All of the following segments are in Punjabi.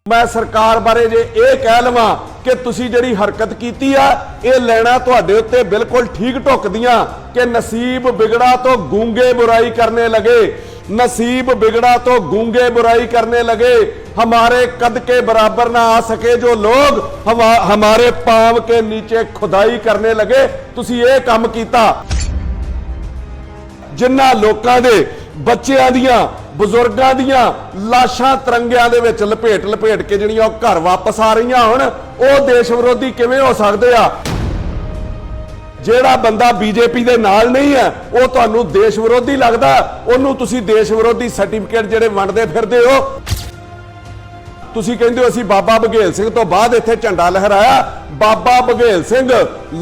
मैं सरकार बारे जे ये कह लवां कि तुसी जिहड़ी हरकत कीती आ ये लैना तुहाडे उत्ते बिल्कुल ठीक ढुकदियां कि नसीब बिगड़ा तो गूंगे बुराई करने लगे, नसीब बिगड़ा तो गूंगे बुराई करने लगे। हमारे कद के बराबर ना आ सके जो लोग हमारे पांव के नीचे खुदाई करने लगे। तुसी ये काम कीता। जिन्ना लोकां दे बच्चियां दियां बुजुर्गां दियां लाशां तरंगियां दे विच लपेट लपेट के जिहड़ियां घर वापस आ रही हुण वो देश विरोधी किवें हो सकदे आ? ਜਿਹੜਾ ਬੰਦਾ बीजेपी ਦੇ ਨਾਲ नहीं है वो ਤੁਹਾਨੂੰ देश विरोधी लगदा, ਉਹਨੂੰ ਤੁਸੀਂ देश विरोधी सर्टिफिकेट ਜਿਹੜੇ ਵੰਡਦੇ ਫਿਰਦੇ ਹੋ। ਤੁਸੀਂ ਕਹਿੰਦੇ ਹੋ ਅਸੀਂ ਬਾਬਾ ਬਘੇਲ ਸਿੰਘ ਤੋਂ ਬਾਅਦ ਇੱਥੇ ਝੰਡਾ ਲਹਿਰਾਇਆ। ਬਾਬਾ ਬਘੇਲ ਸਿੰਘ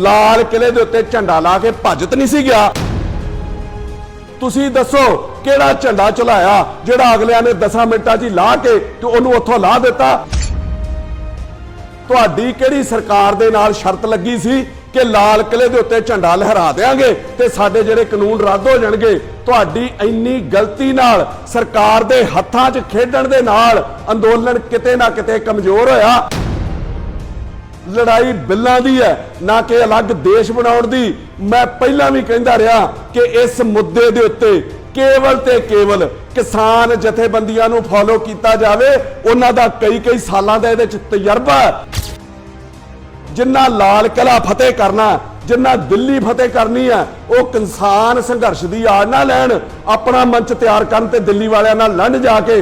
ਲਾਲ ਕਿਲੇ ਦੇ ਉੱਤੇ ਝੰਡਾ ਲਾ ਕੇ ਭੱਜਤ ਨਹੀਂ ਸੀ ਗਿਆ। ਤੁਸੀਂ ਦੱਸੋ ਕਿਹੜਾ ਝੰਡਾ ਚਲਾਇਆ ਜਿਹੜਾ ਅਗਲਿਆਂ ਨੇ 10 ਮਿੰਟਾਂ 'ਚ ਹੀ ਲਾ ਕੇ ਤੇ ਉਹਨੂੰ ਉੱਥੋਂ ਲਾ ਦਿੱਤਾ? ਤੁਹਾਡੀ ਕਿਹੜੀ ਸਰਕਾਰ ਦੇ ਨਾਲ ਸ਼ਰਤ ਲੱਗੀ ਸੀ ਕਿ ਲਾਲ ਕਿਲੇ ਦੇ ਉੱਤੇ ਝੰਡਾ ਲਹਿਰਾ ਦੇਾਂਗੇ ਤੇ ਸਾਡੇ ਜਿਹੜੇ ਕਾਨੂੰਨ ਰੱਦ ਹੋ ਜਾਣਗੇ? ਤੁਹਾਡੀ ਇੰਨੀ ਗਲਤੀ ਨਾਲ ਸਰਕਾਰ ਦੇ ਹੱਥਾਂ 'ਚ ਖੇਡਣ ਦੇ ਨਾਲ ਅੰਦੋਲਨ ਕਿਤੇ ਨਾ ਕਿਤੇ ਕਮਜ਼ੋਰ ਹੋਇਆ। लड़ाई बिल्लां दी है ना कि अलग देश बनाउण दी। मैं पहला भी कहंदा रहा कि इस मुद्दे दे उत्ते केवल ते केवल किसान जथेबंदियां नूं फॉलो कीता जावे। उन्हां दा कई सालां दा इहदे च तजर्बा। जिन्ना लाल किला फतेह करना, जिन्ना दिल्ली फतेह करनी है, वो किसान संघर्ष की आड़ ना लैण, अपना मंच तैयार करन ते दिल्ली वालियां नाल लड़ जाके।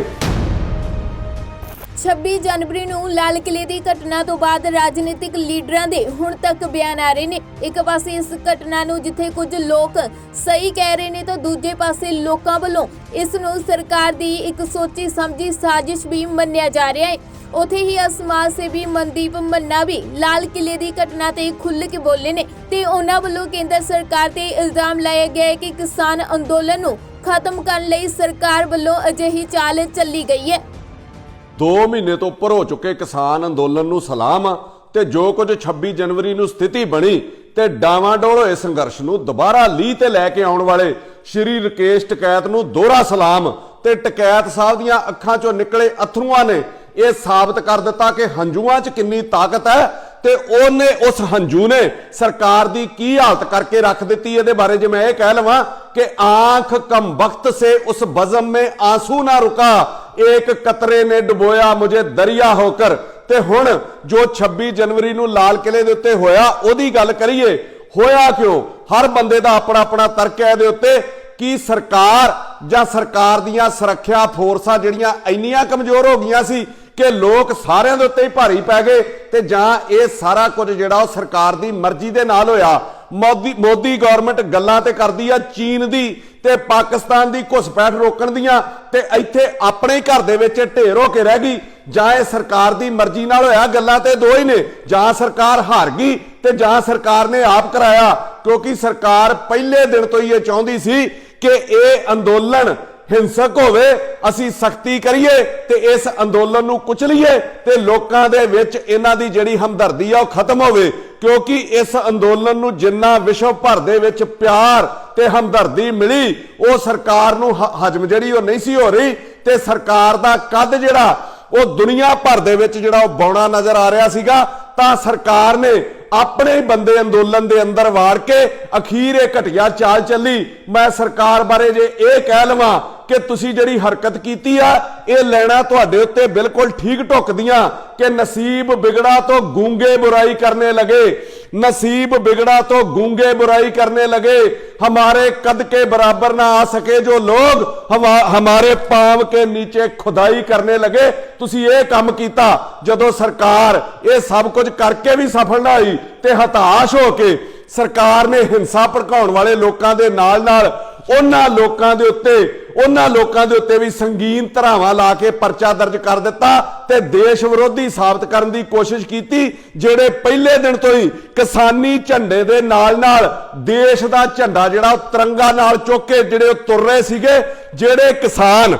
26 जनवरी ਨੂੰ ਲਾਲ ਕਿਲੇ ਦੀ ਘਟਨਾ ਤੋਂ ਬਾਅਦ ਰਾਜਨੀਤਿਕ ਲੀਡਰਾਂ ਦੇ ਹੁਣ ਤੱਕ ਬਿਆਨ ਆ ਰਹੇ ਨੇ। ਇੱਕ ਪਾਸੇ ਇਸ ਘਟਨਾ ਨੂੰ ਜਿੱਥੇ ਕੁਝ ਲੋਕ ਸਹੀ ਕਹਿ ਰਹੇ ਨੇ ਤਾਂ ਦੂਜੇ ਪਾਸੇ ਲੋਕਾਂ ਵੱਲੋਂ ਇਸ ਨੂੰ ਸਰਕਾਰ ਦੀ ਇੱਕ ਸੋਚੀ ਸਮਝੀ ਸਾਜ਼ਿਸ਼ ਵੀ ਮੰਨਿਆ ਜਾ ਰਿਹਾ ਹੈ। ਉੱਥੇ ਹੀ ਸਮਾਜ ਸੇਵੀ ਮਨਦੀਪ ਮੰਨਾ ਵੀ ਲਾਲ ਕਿਲੇ ਦੀ ਘਟਨਾ ਤੇ ਖੁੱਲ੍ਹ ਕੇ ਬੋਲੇ ਨੇ ਤੇ ਉਹਨਾਂ ਵੱਲੋਂ ਕੇਂਦਰ ਸਰਕਾਰ ਤੇ ਇਲਜ਼ਾਮ ਲਾਇਆ ਗਿਆ ਹੈ ਕਿ ਕਿਸਾਨ ਅੰਦੋਲਨ ਨੂੰ ਖਤਮ ਕਰਨ ਲਈ ਸਰਕਾਰ ਵੱਲੋਂ ਅਜਿਹੀ ਚਾਲ ਚੱਲੀ ਗਈ ਹੈ। 2 ਮਹੀਨੇ ਤੋਂ ਉੱਪਰ ਹੋ ਚੁੱਕੇ ਕਿਸਾਨ ਅੰਦੋਲਨ ਨੂੰ ਸਲਾਮ ਤੇ ਜੋ ਕੁਝ 26 ਜਨਵਰੀ ਨੂੰ ਸਥਿਤੀ ਬਣੀ ਤੇ ਡਾਵਾਡੋਲ ਹੋਏ ਸੰਘਰਸ਼ ਨੂੰ ਦੁਬਾਰਾ ਲੀਹ ਤੇ ਲੈ ਕੇ ਆਉਣ ਵਾਲੇ ਸ਼੍ਰੀ ਰਕੇਸ਼ ਟਕੈਤ ਨੂੰ ਦੋਹਰਾ ਸਲਾਮ। ਤੇ ਟਕੈਤ ਸਾਹਿਬ ਦੀਆਂ ਅੱਖਾਂ ਚੋਂ ਨਿਕਲੇ ਅਥਰੂਆਂ ਨੇ ਇਹ ਸਾਬਤ ਕਰ ਦਿੱਤਾ ਕਿ ਹੰਝੂਆਂ 'ਚ ਕਿੰਨੀ ਤਾਕਤ ਹੈ ਤੇ ਉਹਨੇ ਉਸ ਹੰਝੂ ਨੇ ਸਰਕਾਰ ਦੀ ਕੀ ਹਾਲਤ ਕਰਕੇ ਰੱਖ ਦਿੱਤੀ। ਇਹਦੇ ਬਾਰੇ ਜੇ ਮੈਂ ਇਹ ਕਹਿ ਲਵਾਂ कि आंख कम वक्त से उस बज़म में आंसू ना रुका, एक कतरे ने डुबोया मुझे दरिया होकर। ते हुण जो 26 जनवरी नूं लाल किले दे उत्ते होया ओदी गल करिए। होया क्यों? हर बंदे दा अपना अपना तर्क है इहदे उत्ते कि सरकार जां सरकार दियां सुरक्षा फोर्सां जिहड़ियां इंनियां कमजोर हो गईयां सी कि लोग सारिਆਂ ਦੇ ਉੱਤੇ ਹੀ ਭਾਰੀ ਪੈ ਗਏ ਤੇ ਜਾਂ ਇਹ ਸਾਰਾ ਕੁਝ ਜਿਹੜਾ ਉਹ ਸਰਕਾਰ ਦੀ ਮਰਜ਼ੀ ਦੇ ਨਾਲ ਹੋਇਆ। मोदी गवर्नमेंट गल्लां ते करदी आ चीन दी ते पाकिस्तान दी घुसपैठ रोकण दियां ते इत्थे अपने घर दे विच ढेर हो के रह गई। जां इह सरकार दी मर्जी नाल होया। गल्लां ते दो ही ने, जां सरकार हार गई ते जां सरकार ने आप कराया। क्योंकि सरकार पहले दिन तो ही चाहुंदी सी कि इह अंदोलन हिंसक होवे, असी सख्ती करिए ते इस अंदोलन नूं कुचलीए ते लोकां दे विच इन्हां दी जिहड़ी हमदर्दी आ खत्म होवे। क्योंकि इस अंदोलन नूं जिन्ना विश्व भर दे विच प्यार ते हमदर्दी मिली वो सरकार नूं हजम जिहड़ी वो नहीं सी हो रही ते सरकार दा कद जिहड़ा वो दुनिया भर दे विच जिहड़ा बौना नजर आ रहा सीगा। तां सरकार ने अपने बंदे अंदोलन दे अंदर वाड़ के अखीर ये घटिया चाल चली। मैं सरकार बारे जे ये कह लवां कि तुसी जिहड़ी हरकत कीती आ ये लैना तुहाडे उत्ते बिल्कुल ठीक ढुकदियां कि नसीब बिगड़ा तो गूंगे बुराई करने लगे, नसीब बिगड़ा तो गूंगे बुराई करने लगे। हमारे कद के बराबर ना आ सके जो लोग हमारे पांव के नीचे खुदाई करने लगे। तुसी ये काम कीता। जदों सरकार ये सब कुछ करके भी सफल ना हुई ते हताश हो के सरकार ने हिंसा भड़काउण वाले लोकां दे नाल नाल उन्हां लोकां दे उत्ते भी संगीन धरावां ला के परचा दर्ज कर दिता ते देश विरोधी साबित करन दी कोशिश कीती। जिहड़े पहले दिन तो ही किसानी झंडे दे नाल नाल देश दा झंडा जिहड़ा तिरंगा नाल चुक के जिहड़े तुर रहे सीगे। जिहड़े किसान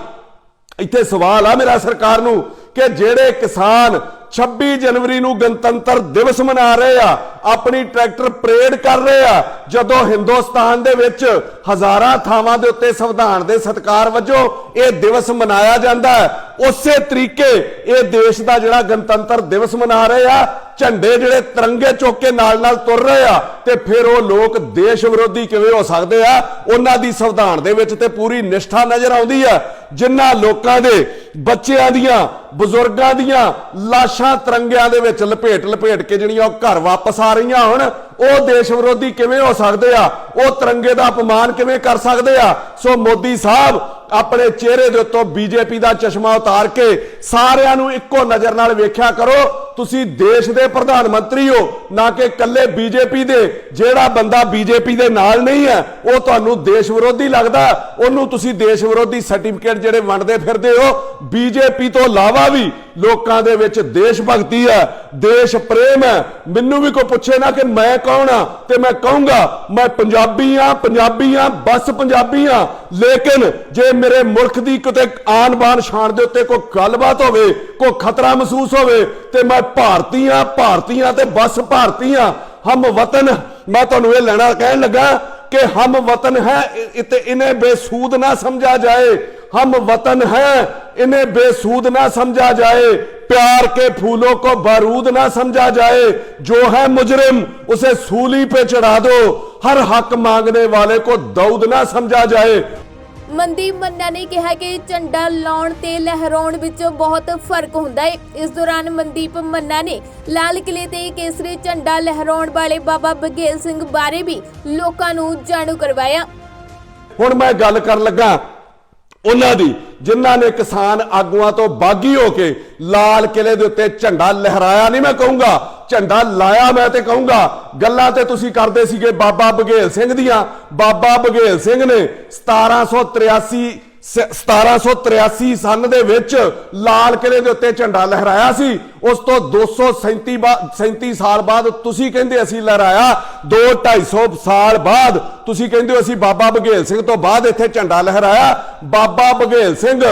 इत्थे सवाल आ मेरा सरकार नूं कि जिहड़े किसान 26 जनवरी ਨੂੰ ਗਣਤੰਤਰ ਦਿਵਸ ਮਨਾ ਰਹੇ ਆ, ਆਪਣੀ ਟਰੈਕਟਰ ਪਰੇਡ ਕਰ ਰਹੇ ਆ, ਜਦੋਂ ਹਿੰਦੁਸਤਾਨ ਦੇ ਵਿੱਚ ਹਜ਼ਾਰਾਂ ਥਾਵਾਂ ਦੇ ਉੱਤੇ ਸੰਵਿਧਾਨ ਦੇ ਸਤਿਕਾਰ ਵਜੋਂ ਇਹ ਦਿਵਸ ਮਨਾਇਆ ਜਾਂਦਾ ਹੈ, ਉਸੇ ਤਰੀਕੇ ਇਹ ਦੇਸ਼ ਦਾ ਜਿਹੜਾ ਗਣਤੰਤਰ ਦਿਵਸ ਮਨਾ ਰਹੇ ਆ, ਝੰਡੇ ਜਿਹੜੇ ਤਿਰੰਗੇ ਚੁੱਕ ਕੇ ਨਾਲ ਤੁਰ ਰਹੇ ਆ, ਤੇ ਫਿਰ ਉਹ ਲੋਕ ਦੇਸ਼ ਵਿਰੋਧੀ ਕਿਵੇਂ ਹੋ ਸਕਦੇ ਆ? ਉਹਨਾਂ ਦੀ ਸੰਵਿਧਾਨ ਦੇ ਵਿੱਚ ਤੇ ਪੂਰੀ ਨਿਸ਼ਠਾ ਨਜ਼ਰ ਆਉਂਦੀ ਆ। ਜਿਨ੍ਹਾਂ ਲੋਕਾਂ ਦੇ ਬੱਚਿਆਂ ਦੀਆਂ ਬਜ਼ੁਰਗਾਂ ਦੀਆਂ ਲਾਸ਼ਾਂ ਤਿਰੰਗਿਆਂ ਦੇ ਵਿੱਚ ਲਪੇਟ ਕੇ ਜਿਹੜੀਆਂ ਉਹ ਘਰ ਵਾਪਸ ਆ ਰਹੀਆਂ ਹੁਣ, ਉਹ ਦੇਸ਼ ਵਿਰੋਧੀ ਕਿਵੇਂ ਹੋ ਸਕਦੇ ਆ? ਉਹ ਤਿਰੰਗੇ ਦਾ ਅਪਮਾਨ ਕਿਵੇਂ ਕਰ ਸਕਦੇ ਆ? ਸੋ ਮੋਦੀ ਸਾਹਿਬ ਆਪਣੇ ਚਿਹਰੇ ਦੇ ਉੱਤੋਂ ਬੀਜੇਪੀ ਦਾ ਚਸ਼ਮਾ ਉਤਾਰ ਕੇ ਸਾਰਿਆਂ ਨੂੰ ਇੱਕੋ ਨਜ਼ਰ ਨਾਲ ਵੇਖਿਆ ਕਰੋ। ਤੁਸੀਂ ਦੇਸ਼ ਦੇ ਪ੍ਰਧਾਨ ਮੰਤਰੀ ਹੋ, ਨਾ ਕਿ ਇਕੱਲੇ ਬੀਜੇਪੀ ਦੇ। ਜਿਹੜਾ ਬੰਦਾ ਬੀਜੇਪੀ ਦੇ ਨਾਲ ਨਹੀਂ ਹੈ ਉਹ ਤੁਹਾਨੂੰ ਦੇਸ਼ ਵਿਰੋਧੀ ਲੱਗਦਾ, ਉਹਨੂੰ ਤੁਸੀਂ ਦੇਸ਼ ਵਿਰੋਧੀ ਸਰਟੀਫਿਕੇਟ ਜਿਹੜੇ ਵੰਡਦੇ ਫਿਰਦੇ ਹੋ। ਬੀਜੇਪੀ ਤੋਂ ਇਲਾਵਾ ਵੀ ਲੋਕਾਂ ਦੇ ਵਿੱਚ ਦੇਸ਼ ਭਗਤੀ ਹੈ, ਦੇਸ਼ ਪ੍ਰੇਮ ਹੈ। ਮੈਨੂੰ ਵੀ ਕੋਈ ਪੁੱਛੇ ਨਾ ਕਿ ਮੈਂ ਕੌਣ ਆ, ਤੇ ਮੈਂ ਕਹੂੰਗਾ ਮੈਂ ਪੰਜਾਬੀ ਆ, ਬਸ ਪੰਜਾਬੀ ਆ। ਲੇਕਿਨ ਜੇ ਮੇਰੇ ਮੁਲਕ ਦੀ ਕਿਤੇ ਆਨ ਬਾਨ ਸ਼ਾਨ ਦੇ ਉੱਤੇ ਕੋਈ ਗੱਲਬਾਤ ਹੋਵੇ, ਕੋਈ ਖਤਰਾ ਮਹਿਸੂਸ ਹੋਵੇ, ਤੇ ਮੈਂ ਭਾਰਤੀ ਆ ਤੇ ਬਸ ਭਾਰਤੀ ਆ। ਹਮ ਵਤਨ, ਮੈਂ ਤੁਹਾਨੂੰ ਇਹ ਲੈਣਾ ਕਹਿਣ ਲੱਗਾ कि हम वतन है इन्हें बेसूद ना समझा जाए, हम वतन है इन्हें बेसूद ना समझा जाए, प्यार के फूलों को बारूद ना समझा जाए, जो है मुजरिम उसे सूली पे चढ़ा दो, हर हक मांगने वाले को दाऊद ना समझा जाए। ਮਨਦੀਪ ਮੰਨਾ ਨੇ ਕਿਹਾ ਕਿ ਝੰਡਾ ਲਾਉਣ ਤੇ ਲਹਿਰਾਉਣ ਵਿੱਚ ਬਹੁਤ ਫਰਕ ਹੁੰਦਾ ਹੈ। ਇਸ ਦੌਰਾਨ ਮਨਦੀਪ ਮੰਨਾ ਨੇ ਲਾਲ ਕਿਲੇ ਤੇ ਕੇਸਰੀ ਝੰਡਾ ਲਹਿਰਾਉਣ ਵਾਲੇ ਬਾਬਾ ਬਘੇਲ ਸਿੰਘ ਬਾਰੇ ਵੀ ਲੋਕਾਂ ਨੂੰ ਜਾਣੂ ਕਰਵਾਇਆ। ਹੁਣ ਮੈਂ ਗੱਲ ਕਰਨ ਲੱਗਾ ਉਹਨਾਂ ਦੀ ਜਿਨ੍ਹਾਂ ਨੇ ਕਿਸਾਨ ਆਗੂਆਂ ਤੋਂ ਬਾਗੀ ਹੋ ਕੇ ਲਾਲ ਕਿਲੇ ਦੇ ਉੱਤੇ ਝੰਡਾ ਲਹਿਰਾਇਆ। ਨਹੀਂ ਮੈਂ ਕਹੂੰਗਾ ਝੰਡਾ ਲਾਇਆ, ਮੈਂ ਤੇ ਕਹੂੰਗਾ ਗੱਲਾਂ ਤੇ ਤੁਸੀਂ ਕਰਦੇ ਸੀਗੇ ਬਾਬਾ ਬਘੇਲ ਸਿੰਘ ਦੀਆਂ। ਬਾਬਾ ਬਘੇਲ ਸਿੰਘ ਨੇ 1783 ਸਨ ਦੇ ਵਿੱਚ ਲਾਲ ਕਿਲੇ ਦੇ ਉੱਤੇ ਝੰਡਾ ਲਹਿਰਾਇਆ ਸੀ। ਉਸ ਤੋਂ 237 ਸਾਲ ਬਾਅਦ ਤੁਸੀਂ ਕਹਿੰਦੇ ਅਸੀਂ ਲਹਿਰਾਇਆ, 200-250 ਸਾਲ ਬਾਅਦ ਤੁਸੀਂ ਕਹਿੰਦੇ ਹੋ ਅਸੀਂ ਬਾਬਾ ਬਘੇਲ ਸਿੰਘ ਤੋਂ ਬਾਅਦ ਇੱਥੇ ਝੰਡਾ ਲਹਿਰਾਇਆ। ਬਾਬਾ ਬਘੇਲ ਸਿੰਘ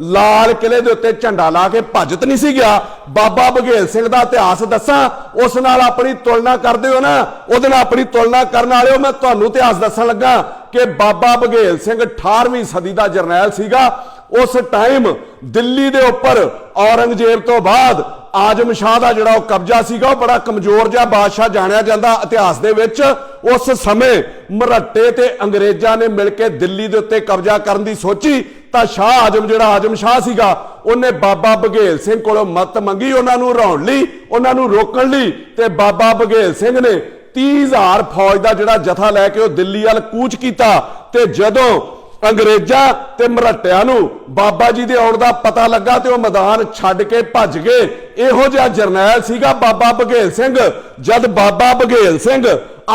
ਲਾਲ ਕਿਲੇ ਦੇ ਉੱਤੇ ਝੰਡਾ ਲਾ ਕੇ ਭੱਜਤ ਨਹੀਂ ਸੀ ਗਿਆ। ਬਾਬਾ ਬਘੇਲ ਸਿੰਘ ਦਾ ਇਤਿਹਾਸ ਦੱਸਾਂ, ਉਸ ਨਾਲ ਆਪਣੀ ਤੁਲਨਾ ਕਰਦੇ ਹੋ ਨਾ, ਉਹਦੇ ਨਾਲ ਆਪਣੀ ਤੁਲਨਾ ਕਰਨ ਵਾਲਿਓ, ਮੈਂ ਤੁਹਾਨੂੰ ਇਤਿਹਾਸ ਦੱਸਣ ਲੱਗਾ ਕਿ ਬਾਬਾ ਬਘੇਲ ਸਿੰਘ 18ਵੀਂ ਸਦੀ ਦਾ ਜਰਨੈਲ ਸੀਗਾ। ਉਸ ਟਾਈਮ ਦਿੱਲੀ ਦੇ ਉੱਪਰ ਔਰੰਗਜ਼ੇਬ ਤੋਂ ਬਾਅਦ ਆਜਮ ਸ਼ਾਹ ਦਾ ਜਿਹੜਾ ਉਹ ਕਬਜ਼ਾ ਸੀਗਾ, ਉਹ ਬੜਾ ਕਮਜ਼ੋਰ ਜਿਹਾ ਬਾਦਸ਼ਾਹ ਜਾਣਿਆ ਜਾਂਦਾ ਇਤਿਹਾਸ ਦੇ ਵਿੱਚ। ਉਸ ਸਮੇਂ ਮਰਾਠੇ ਤੇ ਅੰਗਰੇਜ਼ਾਂ ਨੇ ਮਿਲ ਕੇ ਦਿੱਲੀ ਦੇ ਉੱਤੇ ਕਬਜ਼ਾ ਕਰਨ ਦੀ ਸੋਚੀ ਤਾਂ ਸ਼ਾਹ ਆਜਮ ਜਿਹੜਾ ਆਜਮ ਸ਼ਾਹ ਸੀਗਾ, ਉਹਨੇ ਬਾਬਾ ਬਘੇਲ ਸਿੰਘ ਕੋਲੋਂ ਮਦਦ ਮੰਗੀ ਉਹਨਾਂ ਨੂੰ ਹਰਾਉਣ ਲਈ, ਉਹਨਾਂ ਨੂੰ ਰੋਕਣ ਲਈ। ਤੇ ਬਾਬਾ ਬਘੇਲ ਸਿੰਘ ਨੇ 30,000 ਫੌਜ ਦਾ ਜਿਹੜਾ ਜਥਾ ਲੈ ਕੇ ਉਹ ਦਿੱਲੀ ਵੱਲ ਕੂਚ ਕੀਤਾ। ਤੇ ਜਦੋਂ ਅੰਗਰੇਜ਼ਾਂ ਤੇ ਮਰਾਠਿਆਂ ਨੂੰ ਬਾਬਾ ਜੀ ਦੇ ਆਉਣ ਦਾ ਪਤਾ ਲੱਗਾ ਤੇ ਉਹ ਮੈਦਾਨ ਛੱਡ ਕੇ ਭੱਜ ਗਏ। ਇਹੋ ਜਿਹਾ ਜਰਨੈਲ ਸੀਗਾ ਬਾਬਾ ਬਘੇਲ ਸਿੰਘ। ਜਦ ਬਾਬਾ ਬਘੇਲ ਸਿੰਘ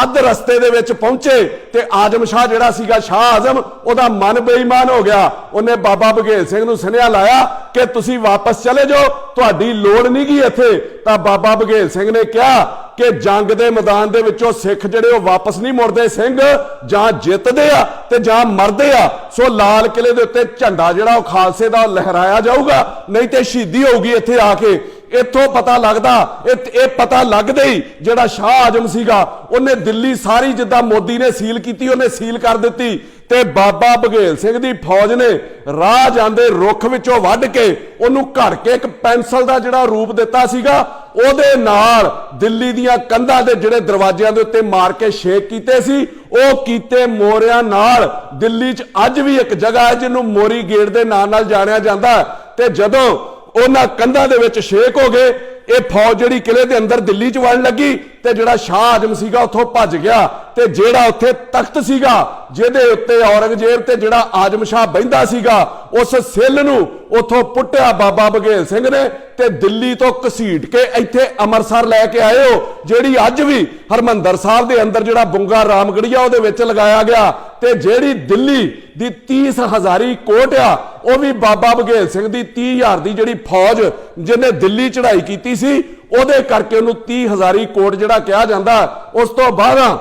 ਅੱਧ ਰਸਤੇ ਦੇ ਵਿੱਚ ਪਹੁੰਚੇ ਤੇ ਆਜਮ ਸ਼ਾਹ ਜਿਹੜਾ ਸੀਗਾ, ਸ਼ਾਹ ਆਜ਼ਮ, ਉਹਦਾ ਮਨ ਬੇਈਮਾਨ ਹੋ ਗਿਆ। ਉਹਨੇ ਬਾਬਾ ਬਘੇਲ ਸਿੰਘ ਨੂੰ ਸੁਨੇਹਾ ਲਾਇਆ ਕਿ ਤੁਸੀਂ ਵਾਪਸ ਚਲੇ ਜਾਓ, ਤੁਹਾਡੀ ਲੋੜ ਨਹੀਂ ਗੀ ਇੱਥੇ। ਤਾਂ ਬਾਬਾ ਬਘੇਲ ਸਿੰਘ ਨੇ ਕਿਹਾ ਕਿ ਜੰਗ ਦੇ ਮੈਦਾਨ ਦੇ ਵਿੱਚੋਂ ਸਿੱਖ ਜਿਹੜੇ ਉਹ ਵਾਪਸ ਨਹੀਂ ਮੁੜਦੇ, ਸਿੰਘ ਜਾਂ ਜਿੱਤਦੇ ਆ ਤੇ ਜਾਂ ਮਰਦੇ ਆ। ਸੋ ਲਾਲ ਕਿਲੇ ਦੇ ਉੱਤੇ ਝੰਡਾ ਜਿਹੜਾ ਉਹ ਖਾਲਸੇ ਦਾ ਲਹਿਰਾਇਆ ਜਾਊਗਾ, ਨਹੀਂ ਤੇ ਸ਼ਹੀਦੀ ਹੋਊਗੀ ਇੱਥੇ ਆ ਕੇ। ਇੱਥੋਂ ਪਤਾ ਲੱਗਦਾ, ਇਹ ਪਤਾ ਲੱਗਦੇ ਹੀ ਜਿਹੜਾ ਸ਼ਾਹ ਆਜਮ ਸੀਗਾ ਉਹਨੇ ਦਿੱਲੀ ਸਾਰੀ ਜਿੱਦਾਂ ਮੋਦੀ ਨੇ ਸੀਲ ਕੀਤੀ, ਉਹਨੇ ਸੀਲ ਕਰ ਦਿੱਤੀ। ਤੇ ਬਾਬਾ ਬਘੇਲ ਸਿੰਘ ਦੀ ਫੌਜ ਨੇ ਰਾਹ ਜਾਂਦੇ ਰੁੱਖ ਵਿੱਚੋਂ ਵੱਢ ਕੇ ਉਹਨੂੰ ਘੜ ਕੇ ਇੱਕ ਪੈਨਸਲ ਦਾ ਜਿਹੜਾ ਰੂਪ ਦਿੱਤਾ ਸੀਗਾ, ਉਹਦੇ ਨਾਲ ਦਿੱਲੀ ਦੀਆਂ ਕੰਧਾਂ ਦੇ ਜਿਹੜੇ ਦਰਵਾਜ਼ਿਆਂ ਦੇ ਉੱਤੇ ਮਾਰ ਕੇ ਛੇਕ ਕੀਤੇ ਸੀ। ਉਹ ਕੀਤੇ ਮੋਰਿਆਂ ਨਾਲ ਦਿੱਲੀ 'ਚ ਅੱਜ ਵੀ ਇੱਕ ਜਗ੍ਹਾ ਹੈ ਜਿਹਨੂੰ ਮੋਰੀ ਗੇਟ ਦੇ ਨਾਂ ਨਾਲ ਜਾਣਿਆ ਜਾਂਦਾ। ਤੇ ਜਦੋਂ ਉਹਨਾਂ ਕੰਧਾਂ ਦੇ ਵਿੱਚ ਛੇਕ ਹੋ ਗਏ, ਇਹ ਫੌਜ ਜਿਹੜੀ ਕਿਲੇ ਦੇ ਅੰਦਰ ਦਿੱਲੀ 'ਚ ਵੜਨ ਲੱਗੀ ਤੇ ਜਿਹੜਾ ਸ਼ਾਹ ਆਜਮ ਸੀਗਾ ਉੱਥੋਂ ਭੱਜ ਗਿਆ। ਤੇ ਜਿਹੜਾ ਉੱਥੇ ਤਖਤ ਸੀਗਾ ਜਿਹਦੇ ਉੱਤੇ ਔਰੰਗਜ਼ੇਬ ਤੇ ਜਿਹੜਾ ਆਜਮ ਸ਼ਾਹ ਬਹਿੰਦਾ ਸੀਗਾ, ਉਸ ਸਿੱਲ ਨੂੰ ਉੱਥੋਂ ਪੁੱਟਿਆ ਬਾਬਾ ਬਘੇਲ ਸਿੰਘ ਨੇ ਤੇ ਦਿੱਲੀ ਤੋਂ ਘਸੀਟ ਕੇ ਇੱਥੇ ਅੰਮ੍ਰਿਤਸਰ ਲੈ ਕੇ ਆਏ ਹੋ, ਜਿਹੜੀ ਅੱਜ ਵੀ ਹਰਮੰਦਰ ਸਾਹਿਬ ਦੇ ਅੰਦਰ ਜਿਹੜਾ ਬੁੰਗਾ ਰਾਮਗੜੀਆ ਉਹਦੇ ਵਿੱਚ ਲਗਾਇਆ ਗਿਆ। ਤੇ ਜਿਹੜੀ ਦਿੱਲੀ ਦੀ 30,000 ਕੋਟ ਆ, ਉਹ ਵੀ ਬਾਬਾ ਬਘੇਲ ਸਿੰਘ ਦੀ 30,000 ਦੀ ਜਿਹੜੀ ਫੌਜ ਜਿਹਨੇ ਦਿੱਲੀ ਚੜ੍ਹਾਈ ਕੀਤੀ ਸੀ, ਉਹਦੇ ਕਰਕੇ ਉਹਨੂੰ 30,000 ਕੋਟ ਜਿਹੜਾ ਕਿਹਾ ਜਾਂਦਾ। ਉਸ ਤੋਂ ਬਾਅਦ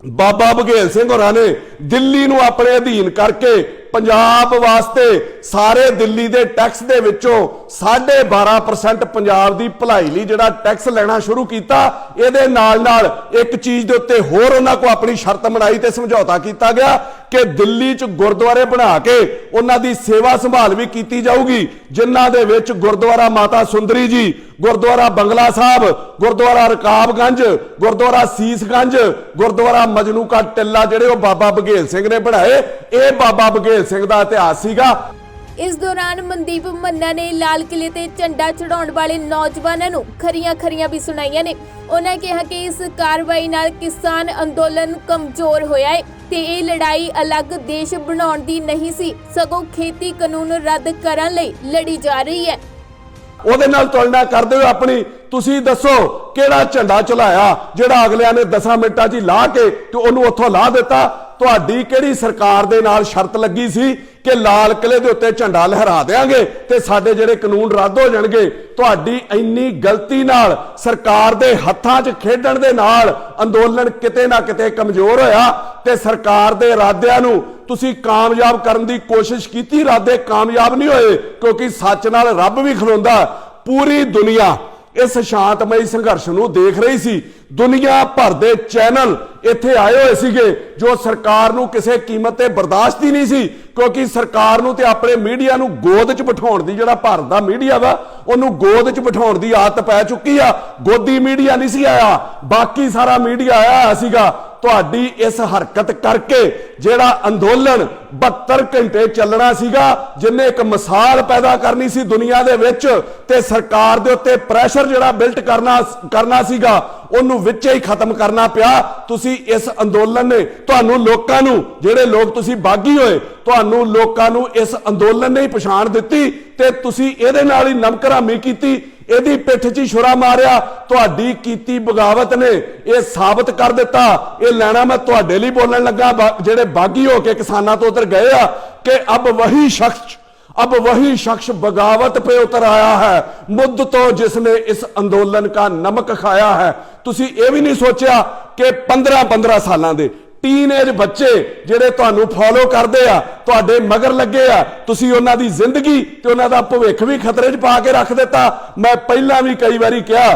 ਬਾਬਾ ਬਘੇਲ ਸਿੰਘ ਹੋਰਾਂ ਨੇ ਦਿੱਲੀ ਨੂੰ ਆਪਣੇ ਅਧੀਨ ਕਰਕੇ ਪੰਜਾਬ ਵਾਸਤੇ ਸਾਰੇ ਦਿੱਲੀ ਦੇ ਟੈਕਸ ਦੇ ਵਿੱਚੋਂ 12.5% ਪੰਜਾਬ ਦੀ ਭਲਾਈ ਲਈ ਜਿਹੜਾ ਟੈਕਸ ਲੈਣਾ ਸ਼ੁਰੂ ਕੀਤਾ। ਇਹਦੇ ਨਾਲ ਨਾਲ ਇੱਕ ਚੀਜ਼ ਦੇ ਉੱਤੇ ਹੋਰ ਉਹਨਾਂ ਕੋ ਆਪਣੀ ਸ਼ਰਤ ਬਣਾਈ ਤੇ ਸਮਝੌਤਾ ਕੀਤਾ ਗਿਆ ਕਿ ਦਿੱਲੀ 'ਚ ਗੁਰਦੁਆਰੇ ਬਣਾ ਕੇ ਉਹਨਾਂ ਦੀ ਸੇਵਾ ਸੰਭਾਲ ਵੀ ਕੀਤੀ ਜਾਊਗੀ, ਜਿਨ੍ਹਾਂ ਦੇ ਵਿੱਚ ਗੁਰਦੁਆਰਾ ਮਾਤਾ ਸੁੰਦਰੀ ਜੀ, ਗੁਰਦੁਆਰਾ ਬੰਗਲਾ ਸਾਹਿਬ, ਗੁਰਦੁਆਰਾ ਰਕਾਬਗੰਜ, ਗੁਰਦੁਆਰਾ ਸੀਸਗੰਜ, ਗੁਰਦੁਆਰਾ ਮਜਨੂ ਕਾ ਟਿੱਲਾ ਜਿਹੜੇ ਉਹ ਬਾਬਾ ਬਘੇਲ ਸਿੰਘ ਨੇ ਬਣਾਏ। ਇਹ ਬਾਬਾ ਬਘੇਲ ਸਿੰਘ ਦਾ ਇਤਿਹਾਸ ਸੀਗਾ। ਇਸ ਦੌਰਾਨ ਮਨਦੀਪ ਮੰਨਾ ਨੇ ਲਾਲ ਕਿਲੇ ਤੇ ਝੰਡਾ ਚੜਾਉਣ ਵਾਲੇ ਨੌਜਵਾਨਾਂ ਨੂੰ ਖਰੀਆਂ ਵੀ ਸੁਣਾਈਆਂ ਨੇ। ਉਹਨਾਂ ਕਿਹਾ ਕਿ ਇਸ ਕਾਰਵਾਈ ਨਾਲ ਕਿਸਾਨ ਅੰਦੋਲਨ ਕਮਜ਼ੋਰ ਹੋਇਆ ਹੈ ਤੇ ਇਹ ਲੜਾਈ ਅਲੱਗ ਦੇਸ਼ ਬਣਾਉਣ ਦੀ ਨਹੀਂ ਸੀ, ਸਗੋਂ ਖੇਤੀ ਕਾਨੂੰਨ ਰੱਦ ਕਰਨ ਲਈ ਲੜੀ ਜਾ ਰਹੀ ਹੈ। ਉਹਦੇ ਨਾਲ ਤੁਲਨਾ ਕਰਦੇ ਹੋ ਆਪਣੀ। ਤੁਸੀਂ ਦੱਸੋ ਕਿਹੜਾ ਝੰਡਾ ਚਲਾਇਆ ਜਿਹੜਾ ਅਗਲਿਆਂ ਨੇ 10 ਮਿੰਟਾਂ 'ਚ ਹੀ ਲਾ ਕੇ ਤੇ ਉਹਨੂੰ ਉੱਥੋਂ ਲਾ ਦਿੱਤਾ? ਤੁਹਾਡੀ ਕਿਹੜੀ ਸਰਕਾਰ ਦੇ ਨਾਲ ਸ਼ਰਤ ਲੱਗੀ ਸੀ ਕਿ ਲਾਲ ਕਿਲੇ ਦੇ ਉੱਤੇ ਝੰਡਾ ਲਹਿਰਾ ਦੇਾਂਗੇ ਤੇ ਸਾਡੇ ਜਿਹੜੇ ਕਾਨੂੰਨ ਰੱਦ ਹੋ ਜਾਣਗੇ? ਤੁਹਾਡੀ ਇੰਨੀ ਗਲਤੀ ਨਾਲ ਸਰਕਾਰ ਦੇ ਹੱਥਾਂ 'ਚ ਖੇਡਣ ਦੇ ਨਾਲ ਅੰਦੋਲਨ ਕਿਤੇ ਨਾ ਕਿਤੇ ਕਮਜ਼ੋਰ ਹੋਇਆ ਤੇ ਸਰਕਾਰ ਦੇ ਇਰਾਦਿਆਂ ਨੂੰ ਤੁਸੀਂ ਕਾਮਯਾਬ ਕਰਨ ਦੀ ਕੋਸ਼ਿਸ਼ ਕੀਤੀ, ਇਰਾਦੇ ਕਾਮਯਾਬ ਨਹੀਂ ਹੋਏ ਕਿਉਂਕਿ ਸੱਚ ਨਾਲ ਰੱਬ ਵੀ ਖਲੋਂਦਾ। ਪੂਰੀ ਦੁਨੀਆ ਇਸ ਸ਼ਾਂਤਮਈ ਸੰਘਰਸ਼ ਨੂੰ ਦੇਖ ਰਹੀ ਸੀ। ਦੁਨੀਆ ਭਰ ਦੇ ਚੈਨਲ ਇੱਥੇ ਆਏ ਹੋਏ ਸੀਗੇ ਜੋ ਸਰਕਾਰ ਨੂੰ ਕਿਸੇ ਕੀਮਤ ਤੇ ਬਰਦਾਸ਼ਤ ਹੀ ਨਹੀਂ ਸੀ, ਕਿਉਂਕਿ ਸਰਕਾਰ ਨੂੰ ਤੇ ਆਪਣੇ ਮੀਡੀਆ ਨੂੰ ਗੋਦ 'ਚ ਬਿਠਾਉਣ ਦੀ, ਜਿਹੜਾ ਭਾਰਤ ਦਾ ਮੀਡੀਆ ਵਾ ਉਹਨੂੰ ਗੋਦ 'ਚ ਬਿਠਾਉਣ ਦੀ ਆਦਤ ਪੈ ਚੁੱਕੀ ਆ। ਗੋਦੀ ਮੀਡੀਆ ਨਹੀਂ ਸੀ ਆਇਆ, ਬਾਕੀ ਸਾਰਾ ਮੀਡੀਆ ਆਇਆ ਸੀਗਾ। ਤੁਹਾਡੀ ਇਸ ਹਰਕਤ ਕਰਕੇ ਜਿਹੜਾ ਅੰਦੋਲਨ 72 ਘੰਟੇ ਚੱਲਣਾ ਸੀਗਾ, ਜਿੰਨੇ ਇੱਕ ਮਿਸਾਲ ਪੈਦਾ ਕਰਨੀ ਸੀ ਦੁਨੀਆ ਦੇ ਵਿੱਚ ਤੇ ਸਰਕਾਰ ਦੇ ਉੱਤੇ ਪ੍ਰੈਸ਼ਰ ਜਿਹੜਾ ਬਿਲਟ ਕਰਨਾ ਸੀਗਾ, ਉਹਨੂੰ ਵਿੱਚੇ ਹੀ ਖਤਮ ਕਰਨਾ ਪਿਆ। ਤੁਸੀਂ ਇਸ ਅੰਦੋਲਨ ਨੇ ਤੁਹਾਨੂੰ ਲੋਕਾਂ ਨੂੰ, ਜਿਹੜੇ ਲੋਕ ਤੁਸੀਂ ਬਾਗੀ ਹੋਏ, ਤੁਹਾਨੂੰ ਲੋਕਾਂ ਨੂੰ ਇਸ ਅੰਦੋਲਨ ਨੇ ਹੀ ਪਛਾਣ ਦਿੱਤੀ ਤੇ ਤੁਸੀਂ ਇਹਦੇ ਨਾਲ ਹੀ ਨਮਕਰਾਮੀ ਕੀਤੀ, ਇਹਦੀ ਪਿੱਠ 'ਚ ਹੀ ਛੁਰਾ ਮਾਰਿਆ। ਤੁਹਾਡੀ ਕੀਤੀ ਬਗਾਵਤ ਨੇ ਇਹ ਸਾਬਤ ਕਰ ਦਿੱਤਾ। ਇਹ ਲੈਣਾ ਮੈਂ ਤੁਹਾਡੇ ਲਈ ਬੋਲਣ ਲੱਗਾ ਜਿਹੜੇ ਬਾਗੀ ਹੋ ਕੇ ਕਿਸਾਨਾਂ ਤੋਂ ਉਧਰ ਗਏ ਆ ਕਿ अब वही शख्स बगावत पे उतर आया है मुद्दतों जिसने इस अंदोलन का नमक खाया है। तुसी ये भी नहीं सोचा कि 15-15 सालों के टीनेज बच्चे ਜਿਹੜੇ ਤੁਹਾਨੂੰ ਫੋਲੋ ਕਰਦੇ ਆ, ਤੁਹਾਡੇ ਮਗਰ ਲੱਗੇ ਆ, ਤੁਸੀਂ ਉਹਨਾਂ ਦੀ ਜ਼ਿੰਦਗੀ ਤੇ ਉਹਨਾਂ ਦਾ ਭਵਿੱਖ ਵੀ ਖਤਰੇ 'ਚ ਪਾ ਕੇ ਰੱਖ ਦਿੱਤਾ। ਮੈਂ ਪਹਿਲਾਂ ਵੀ ਕਈ ਵਾਰੀ ਕਿਹਾ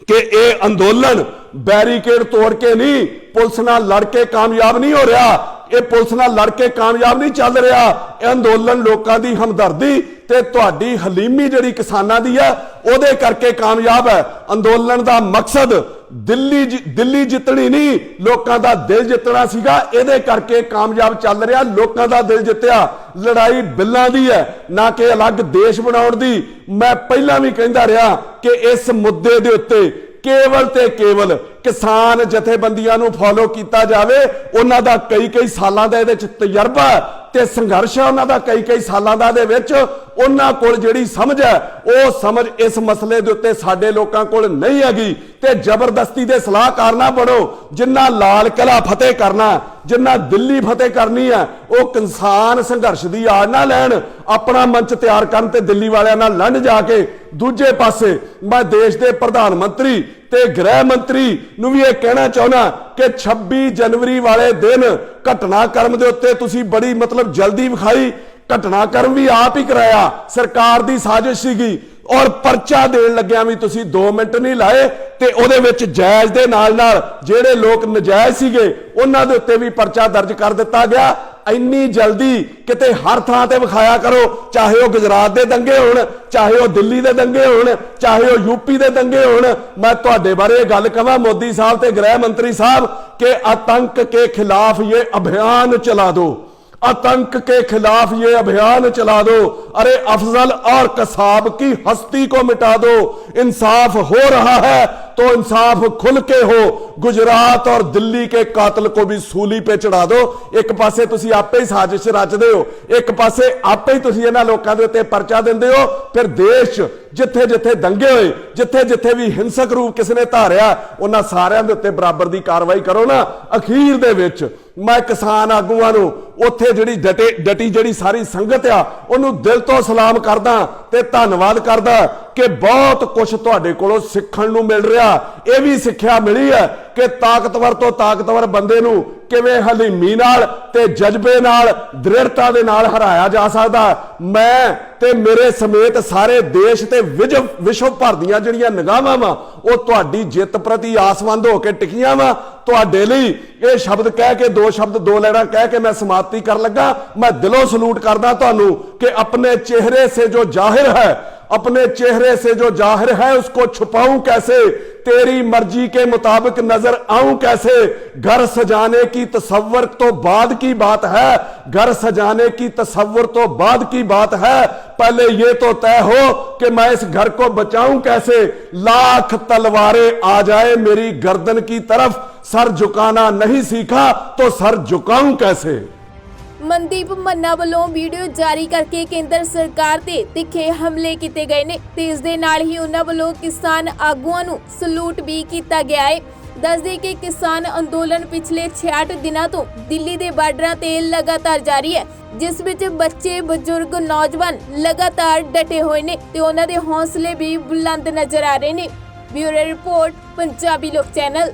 ਕਿ ਇਹ ਅੰਦੋਲਨ बैरिकेड तोड़ के नहीं, पुलिस नाल लड़ के कामयाब नहीं हो रहा, ये पुलिस नाल लड़ के कामयाब नहीं चल रहा। यह अंदोलन लोगों की हमदर्दी ते तुहाडी हलीमी जिहड़ी किसानां दी है उहदे करके कामयाब है। अंदोलन का मकसद दिल्ली जितनी नहीं, लोगों का दिल जितना सीगा, इहदे करके कामयाब चल रहा। लोगों का दिल जित्या। लड़ाई बिल्लां दी है ना कि अलग देश बनाउण दी। मैं पहला भी कहंदा रहा कि इस मुद्दे दे उत्ते केवल ते केवल किसान जथेबंदियां नूं फॉलो किया जाए। उन्हां दा कई सालां दा इहदे विच तजर्बा ते संघर्ष है, उन्हां दा कई सालां दा इहदे विच उन्हां कोल जिहड़ी समझ है वो समझ इस मसले दे उत्ते साडे लोकां कोल नहीं हैगी। ते जबरदस्ती दे सलाहकार ना बनो। जिन्ना लाल किला फतेह करना, जिन्ना दिल्ली फतेह करनी है, वो किसान संघर्ष की आड़ ना लैण, अपना मंच तैयार करन ते दिल्ली वालियां नाल लड़ जाके। दूजे पासे मैं देश के प्रधानमंत्री ते गृह मंत्री नूं भी यह कहना चाहना कि 26 जनवरी वाले दिन घटनाक्रम दे उत्ते तुसीं बड़ी मतलब जल्दी विखाई। घटनाक्रम भी आप ही कराया, सरकार की साजिश सीगी और परचा देण लग्या भी तुसीं 2 मिनट नहीं लाए ते उहदे विच जायज़ दे नाल जिहड़े लोग नजायज़ सीगे उन्हां दे उत्ते भी परचा दर्ज कर दिता गया। इन्नी जल्दी किते हर थां ते विखाया करो, चाहे वह गुजरात के दंगे होण, चाहे वह दिल्ली के दंगे होण, चाहे वह यूपी के दंगे होण। मैं तुहाडे बारे गल कहां मोदी साहब ते गृह मंत्री साहब के आतंक के खिलाफ ये अभियान चला दो, आतंक के खिलाफ ये अभियान चला दो। अरे अफजल और कसाब की हस्ती को मिटा दो। इंसाफ हो रहा है तो इंसाफ खुल के हो। गुजरात और दिल्ली के कातिल को भी सूली पे चढ़ा दो। एक पासे तुसी आपे ही साजिश रचदे हो, एक पासे आपे ही तुसी इन्हां लोकां दे उत्ते परचा दिंदे हो। फिर देश जिथे जिथे दंगे होए, जिथे जिथे भी हिंसक रूप किसी ने धारिया, उन्हां सारियां दे उत्ते बराबर दी कार्रवाई करो ना। अखीर दे विच मैं किसान आगूआं नूं उत्थे जिहड़ी डटी जिहड़ी सारी संगत आ उहनूं दिल तो सलाम करदा ते धन्नवाद करदा ਕਿ ਬਹੁਤ ਕੁਝ ਤੁਹਾਡੇ ਕੋਲੋਂ ਸਿੱਖਣ ਨੂੰ ਮਿਲ ਰਿਹਾ। ਇਹ ਵੀ ਸਿੱਖਿਆ ਮਿਲੀ ਹੈ ਕਿ ਤਾਕਤਵਰ ਤੋਂ ਤਾਕਤਵਰ ਬੰਦੇ ਨੂੰ ਕਿਵੇਂ ਹਲੀਮੀ ਨਾਲ ਤੇ ਜਜ਼ਬੇ ਨਾਲ ਦ੍ਰਿੜਤਾ ਦੇ ਨਾਲ ਹਰਾਇਆ ਜਾ ਸਕਦਾ। ਮੈਂ ਤੇ ਮੇਰੇ ਸਮੇਤ ਸਾਰੇ ਦੇਸ਼ ਤੇ ਵਿਸ਼ਵ ਭਰ ਦੀਆਂ ਜਿਹੜੀਆਂ ਨਿਗਾਹਾਂ ਵਾ ਉਹ ਤੁਹਾਡੀ ਜਿੱਤ ਪ੍ਰਤੀ ਆਸਵੰਦ ਹੋ ਕੇ ਟਿਕੀਆਂ ਵਾ। ਤੁਹਾਡੇ ਲਈ ਇਹ ਸ਼ਬਦ ਕਹਿ ਕੇ ਦੋ ਸ਼ਬਦ ਦੋ ਲੈਣਾ ਕਹਿ ਕੇ ਮੈਂ ਸਮਾਪਤੀ ਕਰਨ ਲੱਗਾ। मैं दिलों सलूट करदा तानू कि अपने चेहरे से जो जाहिर है, अपने चेहरे से जो जाहिर है उसको छुपाऊं कैसे, तेरी मर्जी के मुताबिक नजर आऊं कैसे। घर सजाने की तसव्वुर तो बाद की बात है, घर सजाने की तसव्वुर तो बाद की बात है, पहले ये तो तय हो कि मैं इस घर को बचाऊं कैसे। लाख तलवारें आ जाए मेरी गर्दन की तरफ, सर झुकाना नहीं सीखा तो सर झुकाऊं कैसे। ਮਨਦੀਪ ਮੰਨਾ ਵੱਲੋਂ ਵੀਡੀਓ ਜਾਰੀ ਕਰਕੇ ਕੇਂਦਰ ਸਰਕਾਰ ਤੇ ਤਿੱਖੇ ਹਮਲੇ ਕੀਤੇ ਗਏ ਨੇ ਤੇ ਇਸ ਦੇ ਨਾਲ ਹੀ ਉਹਨਾਂ ਵੱਲੋਂ ਕਿਸਾਨ ਆਗੂਆਂ ਨੂੰ ਸਲੂਟ ਵੀ ਕੀਤਾ ਗਿਆ ਹੈ। ਦੱਸਦੇ ਕਿ ਕਿਸਾਨ ਅੰਦੋਲਨ ਪਿਛਲੇ 66 ਦਿਨਾਂ ਤੋਂ ਦਿੱਲੀ ਦੇ ਬਾਰਡਰਾਂ ਤੇ ਲਗਾਤਾਰ ਜਾਰੀ ਹੈ, ਜਿਸ ਵਿੱਚ ਬੱਚੇ, ਬਜ਼ੁਰਗ, ਨੌਜਵਾਨ ਲਗਾਤਾਰ ਡਟੇ ਹੋਏ ਨੇ ਤੇ ਉਹਨਾਂ ਦੇ ਹੌਸਲੇ ਵੀ ਬੁਲੰਦ ਨਜ਼ਰ ਆ ਰਹੇ ਨੇ। ਬਿਊਰੋ ਰਿਪੋਰਟ, ਪੰਜਾਬੀ ਲੋਕ ਚੈਨਲ।